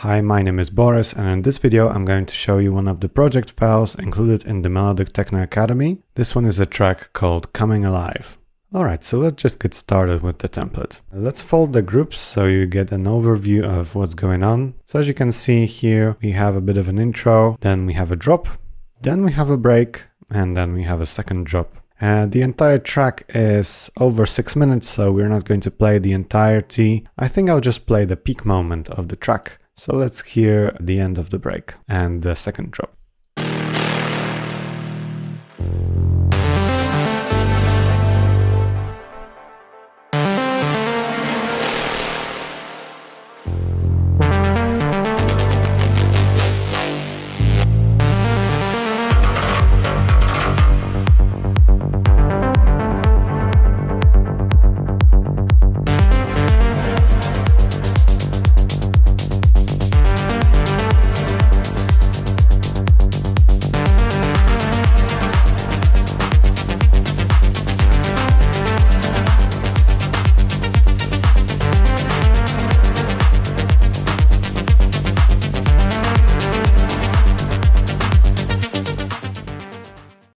Hi, my name is Borys, and in this video I'm going to show you one of the project files included in the Melodic Techno Academy. This one is a track called Coming Alive. Alright, so let's just get started with the template. Let's fold the groups so you get an overview of what's going on. So as you can see here, we have a bit of an intro, then we have a drop, then we have a break, and then we have a second drop. The entire track is over 6 minutes, so we're not going to play the entirety. I think I'll just play the peak moment of the track. So let's hear the end of the break and the second drop.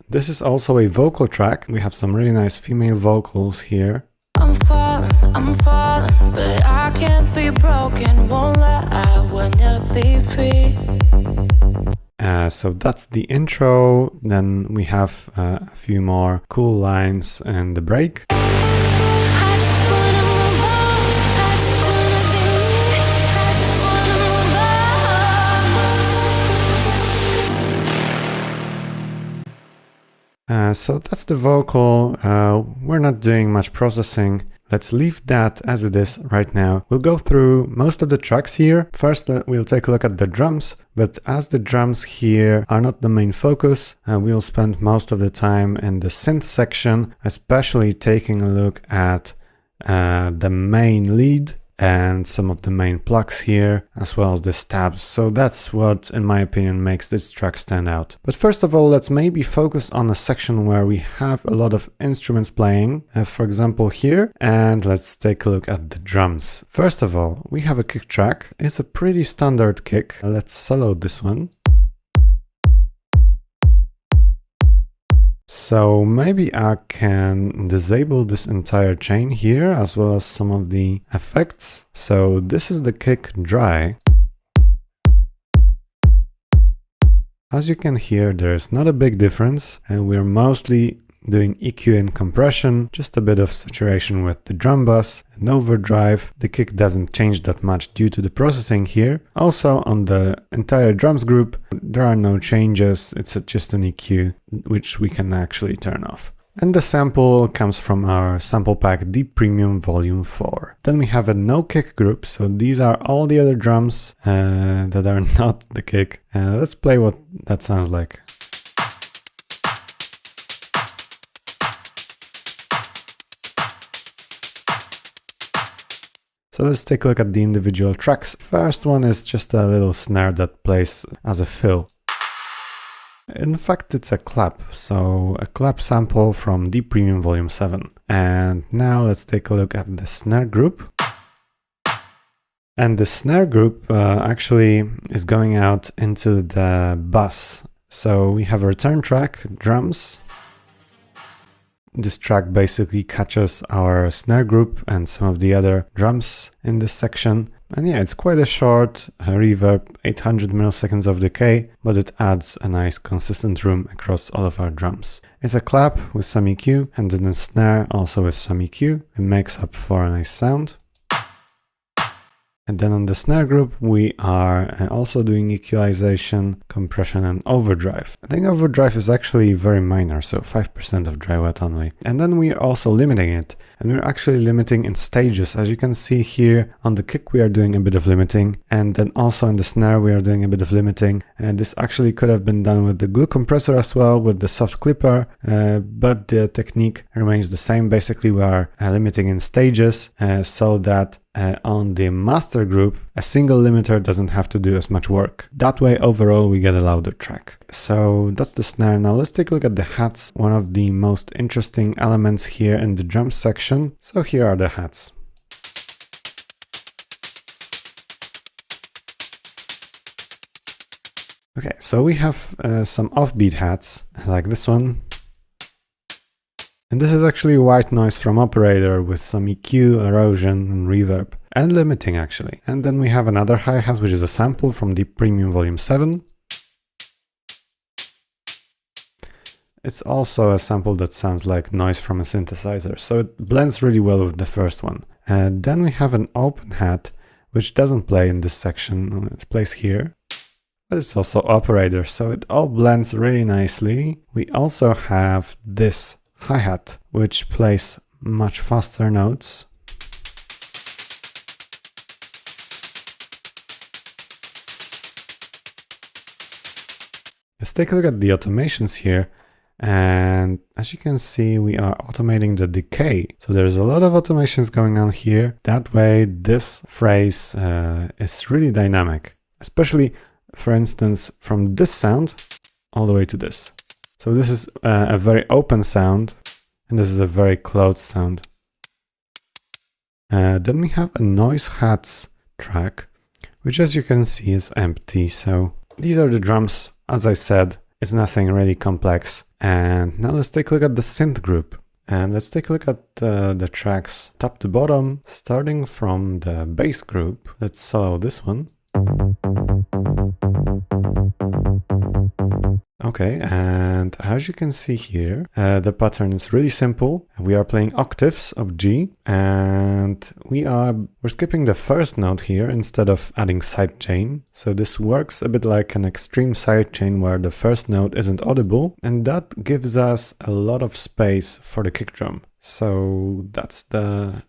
This is also a vocal track. We have some really nice female vocals here. I'm falling, but I can't be broken. Won't lie, I wanna be free. So that's the intro. Then we have a few more cool lines and the break. So that's the vocal. We're not doing much processing. Let's leave that as it is right now. We'll go through most of the tracks here. First, we'll take a look at the drums, but as the drums here are not the main focus, we'll spend most of the time in the synth section, especially taking a look at the main lead and some of the main plugs here, as well as the stabs. So that's what, in my opinion, makes this track stand out. But first of all, let's maybe focus on a section where we have a lot of instruments playing, for example here, and let's take a look at the drums. First of all, we have a kick track. It's a pretty standard kick. Let's solo this one. So maybe I can disable this entire chain here, as well as some of the effects. So this is the kick dry. As you can hear, there's not a big difference, and we're mostly doing EQ and compression, just a bit of saturation with the drum bus and overdrive. The kick doesn't change that much due to the processing here. Also on the entire drums group, there are no changes. It's just an EQ, which we can actually turn off. And the sample comes from our sample pack Deep Premium Volume 4. Then we have a no kick group, so these are all the other drums that are not the kick. Let's play what that sounds like. So let's take a look at the individual tracks. First one is just a little snare that plays as a fill. In fact, it's a clap, so a clap sample from Deep Premium Volume 7. And now let's take a look at the snare group. And the snare group actually is going out into the bass. So we have a return track, drums. This track basically catches our snare group and some of the other drums in this section. And yeah, it's quite a short reverb, 800 milliseconds of decay, but it adds a nice consistent room across all of our drums. It's a clap with some EQ, and then a snare also with some EQ. It makes up for a nice sound. And then on the snare group, we are also doing equalization, compression, and overdrive. I think overdrive is actually very minor, so 5% of dry wet only. And then we are also limiting it, and we're actually limiting in stages. As you can see here, on the kick we are doing a bit of limiting, and then also in the snare we are doing a bit of limiting. And this actually could have been done with the glue compressor as well, with the soft clipper, but the technique remains the same. Basically, we are limiting in stages so that on the master group, a single limiter doesn't have to do as much work. That way, overall, we get a louder track. So that's the snare. Now let's take a look at the hats, one of the most interesting elements here in the drum section. So here are the hats. Okay, so we have some offbeat hats, like this one. And this is actually white noise from operator with some EQ, erosion, and reverb, and limiting actually. And then we have another hi-hat, which is a sample from Deep Premium Volume 7. It's also a sample that sounds like noise from a synthesizer, so it blends really well with the first one. And then we have an open hat, which doesn't play in this section, it plays here. But it's also operator, so it all blends really nicely. We also have this hi-hat, which plays much faster notes. Let's take a look at the automations here. And as you can see, we are automating the decay. So there's a lot of automations going on here. That way, this phrase is really dynamic, especially, for instance, from this sound all the way to this. So this is a very open sound, and this is a very closed sound. Then we have a noise hats track, which as you can see is empty. So these are the drums. As I said, it's nothing really complex. And now let's take a look at the synth group. And let's take a look at the tracks top to bottom, starting from the bass group. Let's solo this one. Okay, and as you can see here, the pattern is really simple. We are playing octaves of G, and we're skipping the first note here instead of adding sidechain. So this works a bit like an extreme sidechain where the first note isn't audible, and that gives us a lot of space for the kick drum. So that's the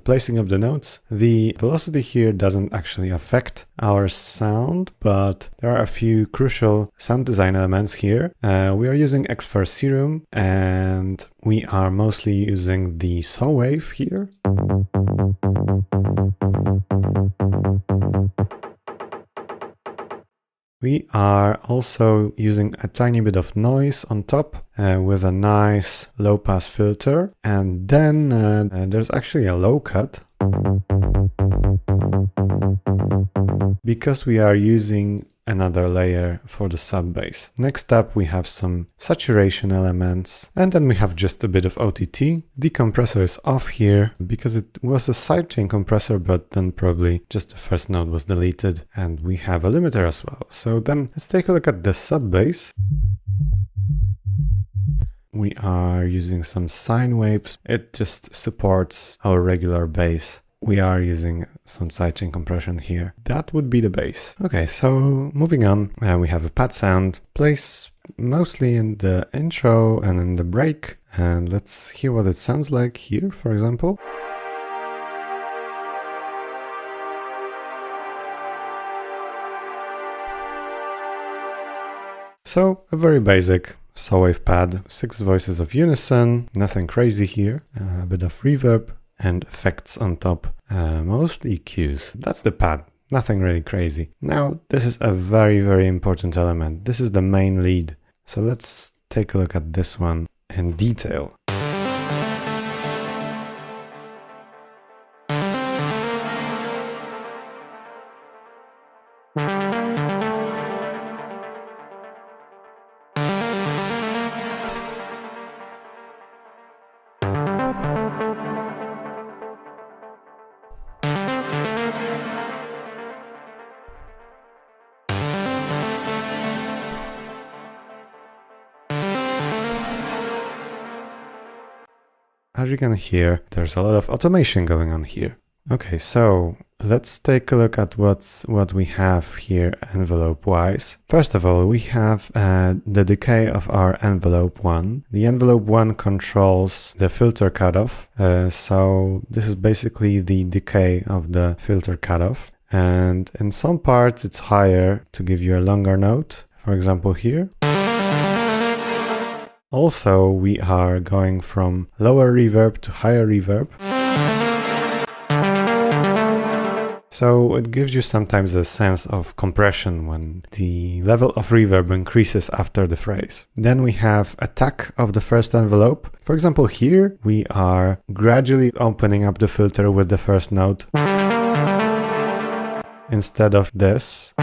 placing of the notes. The velocity here doesn't actually affect our sound, but there are a few crucial sound design elements here. We are using X4 Serum, and we are mostly using the saw wave here. We are also using a tiny bit of noise on top with a nice low pass filter. And then there's actually a low cut because we are using another layer for the sub bass. Next up, we have some saturation elements, and then we have just a bit of OTT. The compressor is off here because it was a sidechain compressor, but then probably just the first note was deleted, and we have a limiter as well. So then let's take a look at the sub bass. We are using some sine waves. It just supports our regular bass. We are using some sidechain compression here. That would be the bass. Okay, so moving on, we have a pad sound, plays mostly in the intro and in the break. And let's hear what it sounds like here, for example. So a very basic saw wave pad, 6 voices of unison, nothing crazy here, a bit of reverb and effects on top, mostly EQs. That's the pad, nothing really crazy. Now, this is a very, very important element. This is the main lead. So let's take a look at this one in detail. As you can hear, there's a lot of automation going on here. Okay, so let's take a look at what we have here envelope-wise. First of all, we have the decay of our envelope 1. The envelope 1 controls the filter cutoff. So this is basically the decay of the filter cutoff. And in some parts, it's higher to give you a longer note. For example, here. Also, we are going from lower reverb to higher reverb. So it gives you sometimes a sense of compression when the level of reverb increases after the phrase. Then we have attack of the first envelope. For example, here we are gradually opening up the filter with the first note instead of this.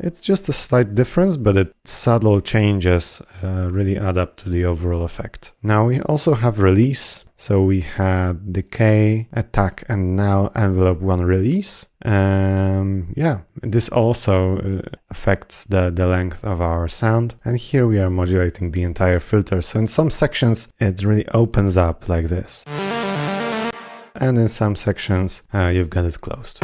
It's just a slight difference, but its subtle changes really add up to the overall effect. Now we also have release. So we had decay, attack, and now envelope 1 release. Yeah, this also affects the length of our sound. And here we are modulating the entire filter. So in some sections, it really opens up like this. And in some sections, you've got it closed.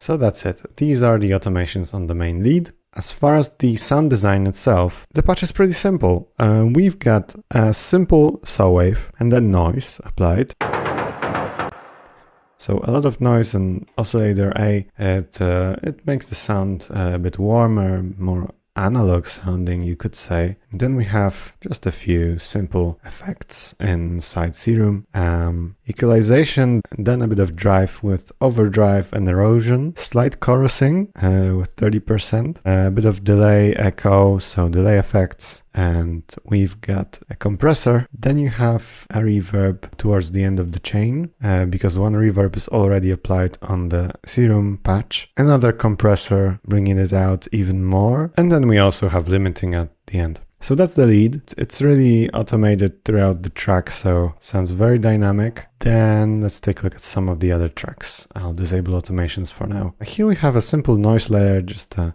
So that's it. These are the automations on the main lead. As far as the sound design itself, the patch is pretty simple. We've got a simple saw wave and then noise applied. So a lot of noise and oscillator A, it makes the sound a bit warmer, more analog sounding, you could say. Then we have just a few simple effects inside Serum. Equalization, then a bit of drive with overdrive and erosion, slight chorusing with 30%, a bit of delay, echo, so delay effects, and we've got a compressor. Then you have a reverb towards the end of the chain, because one reverb is already applied on the Serum patch. Another compressor, bringing it out even more. And then we also have limiting at the end. So that's the lead. It's really automated throughout the track, so sounds very dynamic. Then let's take a look at some of the other tracks. I'll disable automations for now. Here we have a simple noise layer, just a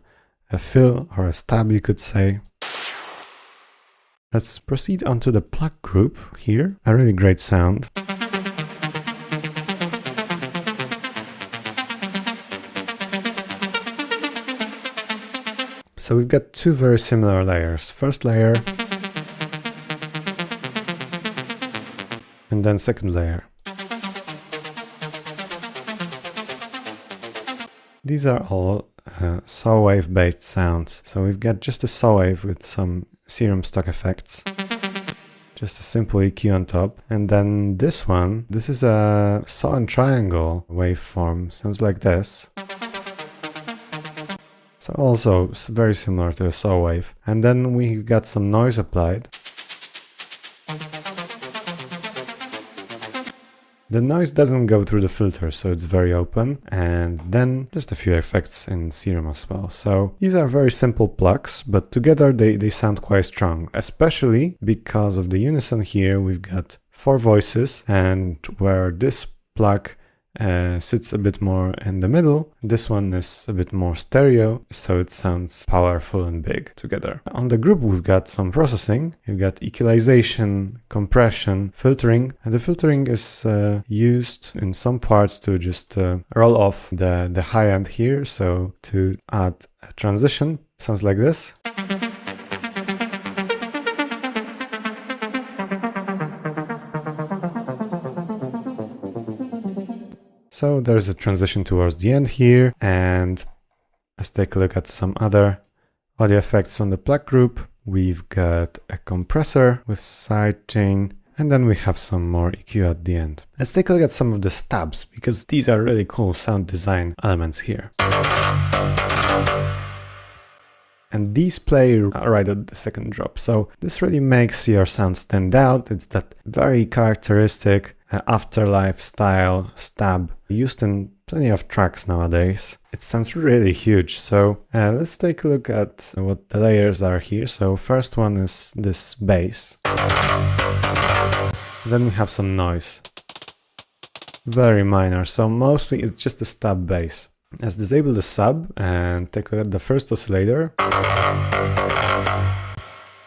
fill or a stab, you could say. Let's proceed onto the plug group here. A really great sound. So we've got two very similar layers. First layer, and then second layer. These are all saw wave based sounds. So we've got just a saw wave with some Serum stock effects. Just a simple EQ on top. And then this one, this is a saw and triangle waveform. Sounds like this. So also very similar to a saw wave. And then we got some noise applied. The noise doesn't go through the filter, so it's very open. And then just a few effects in Serum as well. So these are very simple plugs, but together they sound quite strong, especially because of the unison here. We've got 4 voices, and where this plug sits a bit more in the middle, this one is a bit more stereo, so it sounds powerful and big together. On the group we've got some processing. You've got equalization, compression, filtering, and the filtering is used in some parts to just roll off the high end here, so to add a transition. Sounds like this. So there's a transition towards the end here, and let's take a look at some other audio effects on the plug group. We've got a compressor with sidechain, and then we have some more EQ at the end. Let's take a look at some of the stabs, because these are really cool sound design elements here. And these play right at the second drop, so this really makes your sound stand out. It's that very characteristic afterlife style stab used in plenty of tracks nowadays. It sounds really huge. So let's take a look at what the layers are here. So first one is this bass. Then we have some noise. Very minor, so mostly it's just a stab bass. Let's disable the sub and take a look at the first oscillator.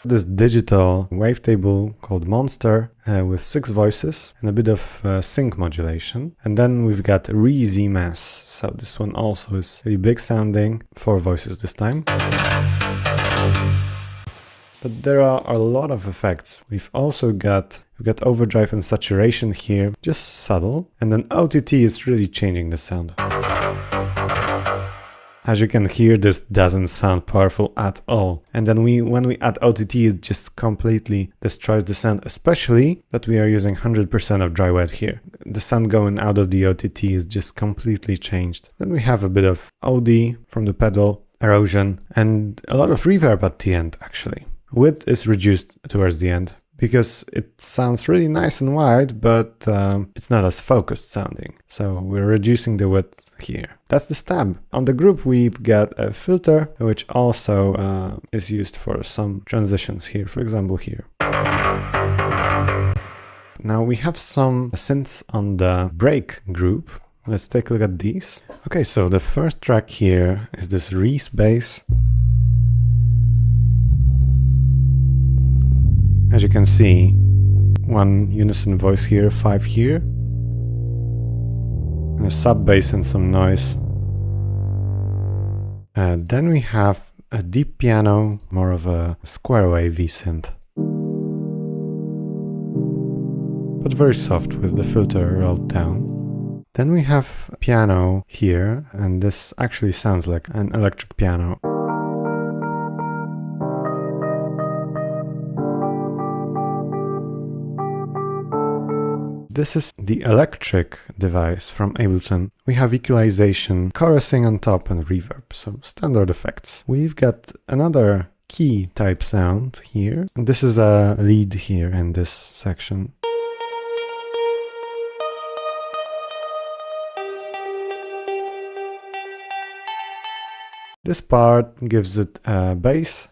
This digital wavetable called Monster with 6 voices and a bit of sync modulation. And then we've got Re-Z Mass. So this one also is really big sounding, 4 voices this time. But there are a lot of effects. We've got overdrive and saturation here, just subtle. And then OTT is really changing the sound. As you can hear, this doesn't sound powerful at all. And then when we add OTT, it just completely destroys the sound, especially that we are using 100% of dry wet here. The sound going out of the OTT is just completely changed. Then we have a bit of OD from the pedal, erosion, and a lot of reverb at the end, actually. Width is reduced towards the end. because it sounds really nice and wide, but it's not as focused sounding. So we're reducing the width here. That's the stab. On the group, we've got a filter, which also is used for some transitions here, for example, here. Now we have some synths on the break group. Let's take a look at these. Okay, so the first track here is this Reese bass. As you can see, one unison voice here, 5 here, and a sub bass and some noise. Then we have a deep piano, more of a square wave synth, but very soft with the filter rolled down. Then we have piano here, and this actually sounds like an electric piano. This is the electric device from Ableton. We have equalization, chorusing on top, and reverb, so standard effects. We've got another key type sound here, and this is a lead here in this section. This part gives it a bass.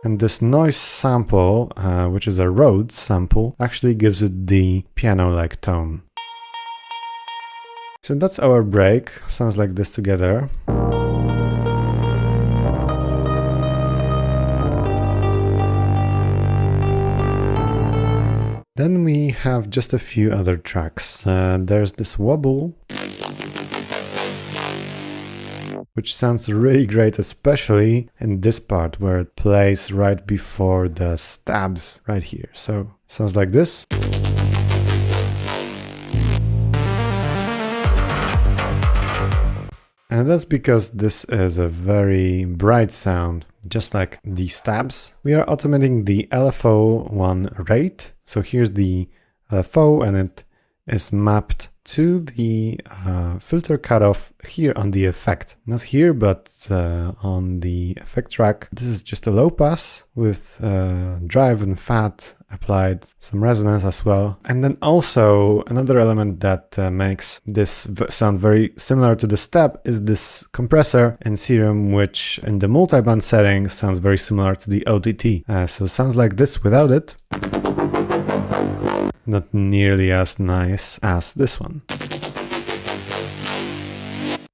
And this noise sample, which is a Rhodes sample, actually gives it the piano-like tone. So that's our break. Sounds like this together. Then we have just a few other tracks. There's this wobble, which sounds really great, especially in this part where it plays right before the stabs right here. So sounds like this. And that's because this is a very bright sound, just like the stabs. We are automating the LFO1 rate. So here's the LFO, and it is mapped to the filter cutoff here on the effect. Not here, but on the effect track. This is just a low pass with drive and fat applied, some resonance as well. And then also another element that makes this sound very similar to the step is this compressor in Serum, which in the multi-band setting sounds very similar to the OTT. So it sounds like this without it. Not nearly as nice as this one.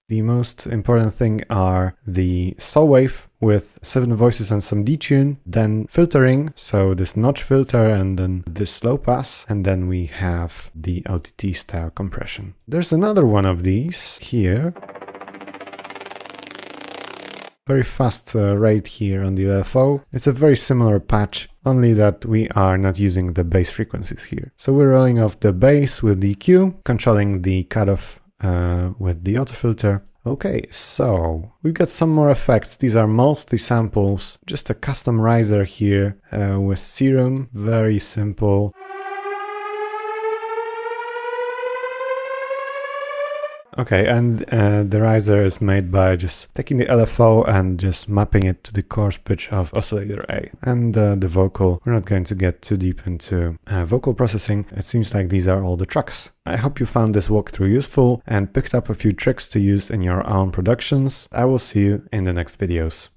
The most important thing are the saw wave with 7 voices and some detune, then filtering, so this notch filter and then this low pass, and then we have the OTT style compression. There's another one of these here. Very fast rate here on the LFO. It's a very similar patch, only that we are not using the bass frequencies here. So we're rolling off the bass with the EQ, controlling the cutoff with the auto filter. Okay, so we've got some more effects. These are mostly samples, just a custom riser here with Serum, very simple. Okay, and the riser is made by just taking the LFO and just mapping it to the coarse pitch of oscillator A. And the vocal, we're not going to get too deep into vocal processing. It seems like these are all the tracks. I hope you found this walkthrough useful and picked up a few tricks to use in your own productions. I will see you in the next videos.